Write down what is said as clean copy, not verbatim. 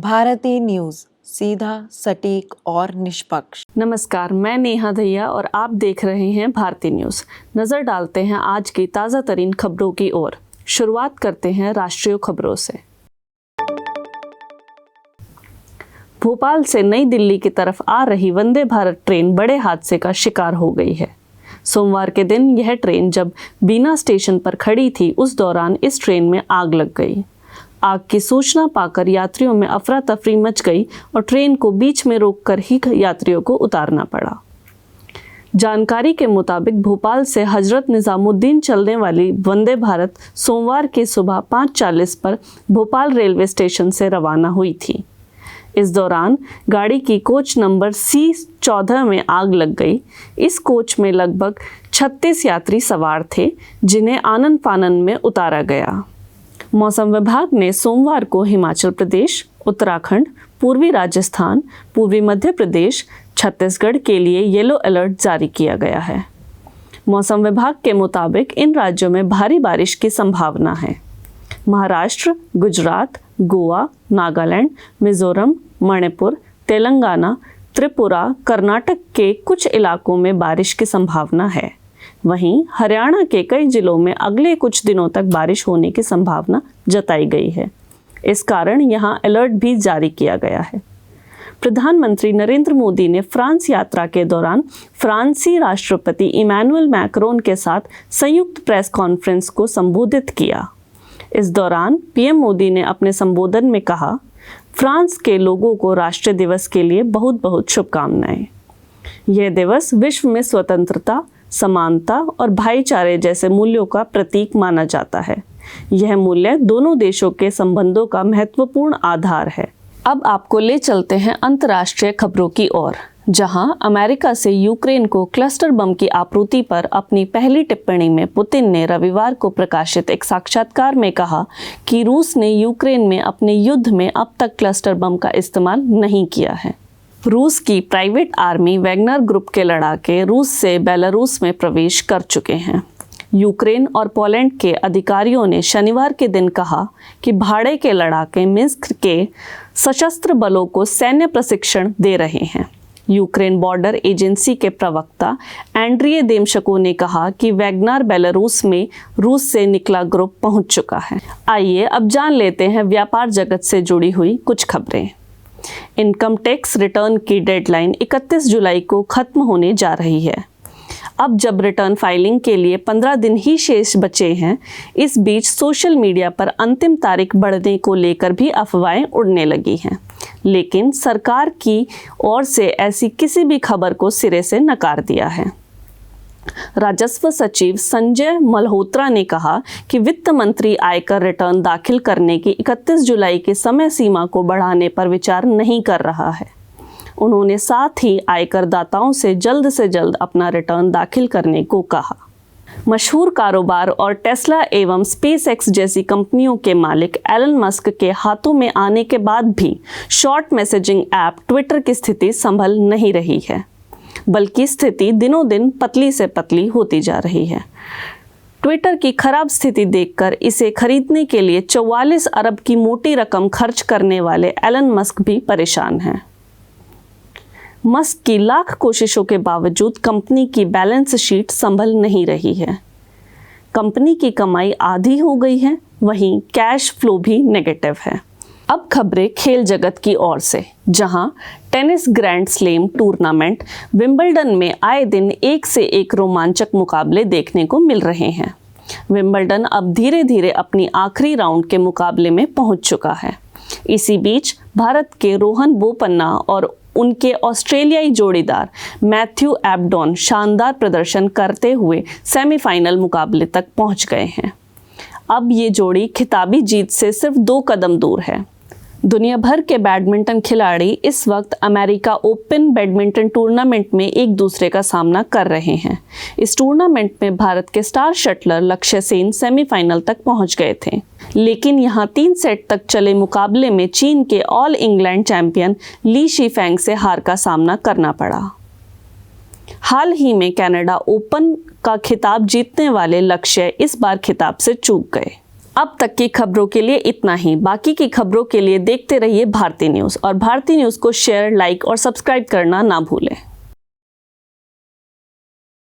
भारतीय न्यूज़, सीधा, सटीक और निष्पक्ष। नमस्कार, मैं नेहा दहिया और आप देख रहे हैं भारतीय न्यूज़। नज़र डालते हैं आज की ताज़ा तरीन खबरों की ओर। शुरुआत करते हैं राष्ट्रीय खबरों से। भोपाल से नई दिल्ली की तरफ आ रही वंदे भारत ट्रेन बड़े हादसे का शिकार हो गई है। सोमवार के दिन यह ट्रेन जब बीना स्टेशन पर खड़ी थी, उस दौरान इस ट्रेन में आग लग गई। आग की सूचना पाकर यात्रियों में अफरा तफरी मच गई और ट्रेन को बीच में रोककर ही यात्रियों को उतारना पड़ा। जानकारी के मुताबिक भोपाल से हजरत निजामुद्दीन चलने वाली वंदे भारत सोमवार की सुबह 5:40 पर भोपाल रेलवे स्टेशन से रवाना हुई थी। इस दौरान गाड़ी की कोच नंबर C14 में आग लग गई। इस कोच में लगभग 36 यात्री सवार थे, जिन्हें आनन फानन में उतारा गया। मौसम विभाग ने सोमवार को हिमाचल प्रदेश, उत्तराखंड, पूर्वी राजस्थान, पूर्वी मध्य प्रदेश, छत्तीसगढ़ के लिए येलो अलर्ट जारी किया गया है। मौसम विभाग के मुताबिक इन राज्यों में भारी बारिश की संभावना है। महाराष्ट्र, गुजरात, गोवा, नागालैंड, मिजोरम, मणिपुर, तेलंगाना, त्रिपुरा, कर्नाटक के कुछ इलाकों में बारिश की संभावना है। वहीं हरियाणा के कई जिलों में अगले कुछ दिनों तक बारिश होने की संभावना जताई गई है। इस कारण यहां अलर्ट भी जारी किया गया है। प्रधानमंत्री नरेंद्र मोदी ने फ्रांस यात्रा के दौरान फ्रांसीसी राष्ट्रपति इमैनुअल मैक्रोन के साथ संयुक्त प्रेस कॉन्फ्रेंस को संबोधित किया। इस दौरान पीएम मोदी ने अपने संबोधन में कहा, फ्रांस के लोगों को राष्ट्रीय दिवस के लिए बहुत बहुत शुभकामनाएं। यह दिवस विश्व में स्वतंत्रता, समानता और भाईचारे जैसे मूल्यों का प्रतीक माना जाता है। यह मूल्य दोनों देशों के संबंधों का महत्वपूर्ण आधार है। अब आपको ले चलते हैं अंतर्राष्ट्रीय खबरों की ओर, जहां अमेरिका से यूक्रेन को क्लस्टर बम की आपूर्ति पर अपनी पहली टिप्पणी में पुतिन ने रविवार को प्रकाशित एक साक्षात्कार में कहा कि रूस ने यूक्रेन में अपने युद्ध में अब तक क्लस्टर बम का इस्तेमाल नहीं किया है। रूस की प्राइवेट आर्मी वैगनर ग्रुप के लड़ाके रूस से बेलारूस में प्रवेश कर चुके हैं। यूक्रेन और पोलैंड के अधिकारियों ने शनिवार के दिन कहा कि भाड़े के लड़ाके मिन्स्क के सशस्त्र बलों को सैन्य प्रशिक्षण दे रहे हैं। यूक्रेन बॉर्डर एजेंसी के प्रवक्ता एंड्रिय देमशको ने कहा कि वैगनर बेलारूस में रूस से निकला ग्रुप पहुंच चुका है। आइए अब जान लेते हैं व्यापार जगत से जुड़ी हुई कुछ खबरें। इनकम टैक्स रिटर्न की डेडलाइन 31 जुलाई को खत्म होने जा रही है। अब जब रिटर्न फाइलिंग के लिए 15 दिन ही शेष बचे हैं, इस बीच सोशल मीडिया पर अंतिम तारीख बढ़ने को लेकर भी अफवाहें उड़ने लगी हैं, लेकिन सरकार की ओर से ऐसी किसी भी खबर को सिरे से नकार दिया है। राजस्व सचिव संजय मल्होत्रा ने कहा कि वित्त मंत्री आयकर रिटर्न दाखिल करने की 31 जुलाई की समय सीमा को बढ़ाने पर विचार नहीं कर रहा है। उन्होंने साथ ही आयकर दाताओं से जल्द अपना रिटर्न दाखिल करने को कहा। मशहूर कारोबार और टेस्ला एवं स्पेसएक्स जैसी कंपनियों के मालिक एलन मस्क के हाथों में आने के बाद भी शॉर्ट मैसेजिंग ऐप ट्विटर की स्थिति संभल नहीं रही है, बल्कि स्थिति दिनों दिन पतली से पतली होती जा रही है। ट्विटर की खराब स्थिति देखकर इसे खरीदने के लिए 44 अरब की मोटी रकम खर्च करने वाले एलन मस्क भी परेशान हैं। मस्क की लाख कोशिशों के बावजूद कंपनी की बैलेंस शीट संभल नहीं रही है। कंपनी की कमाई आधी हो गई है, वहीं कैश फ्लो भी नेगेटिव है। अब खबरें खेल जगत की ओर से, जहां tennis grand slam tournament Wimbledon में आए दिन एक से एक रोमांचक मुकाबले देखने को मिल रहे हैं। विंबलडन अब धीरे धीरे अपनी आखिरी राउंड के मुकाबले में पहुंच चुका है। इसी बीच भारत के रोहन बोपन्ना और उनके ऑस्ट्रेलियाई जोड़ीदार मैथ्यू एबडॉन शानदार प्रदर्शन करते हुए सेमीफाइनल मुकाबले तक पहुंच गए हैं। अब ये जोड़ी खिताबी जीत से सिर्फ 2 कदम दूर है। दुनिया भर के बैडमिंटन खिलाड़ी इस वक्त अमेरिका ओपन बैडमिंटन टूर्नामेंट में एक दूसरे का सामना कर रहे हैं। इस टूर्नामेंट में भारत के स्टार शटलर लक्ष्य सेन सेमीफाइनल तक पहुंच गए थे, लेकिन यहां 3 सेट तक चले मुकाबले में चीन के ऑल इंग्लैंड चैंपियन ली शीफेंग से हार का सामना करना पड़ा। हाल ही में कनाडा ओपन का खिताब जीतने वाले लक्ष्य इस बार खिताब से चूक गए। अब तक की खबरों के लिए इतना ही। बाकी की खबरों के लिए देखते रहिए भारती न्यूज़ और भारती न्यूज़ को शेयर, लाइक और सब्सक्राइब करना ना भूलें।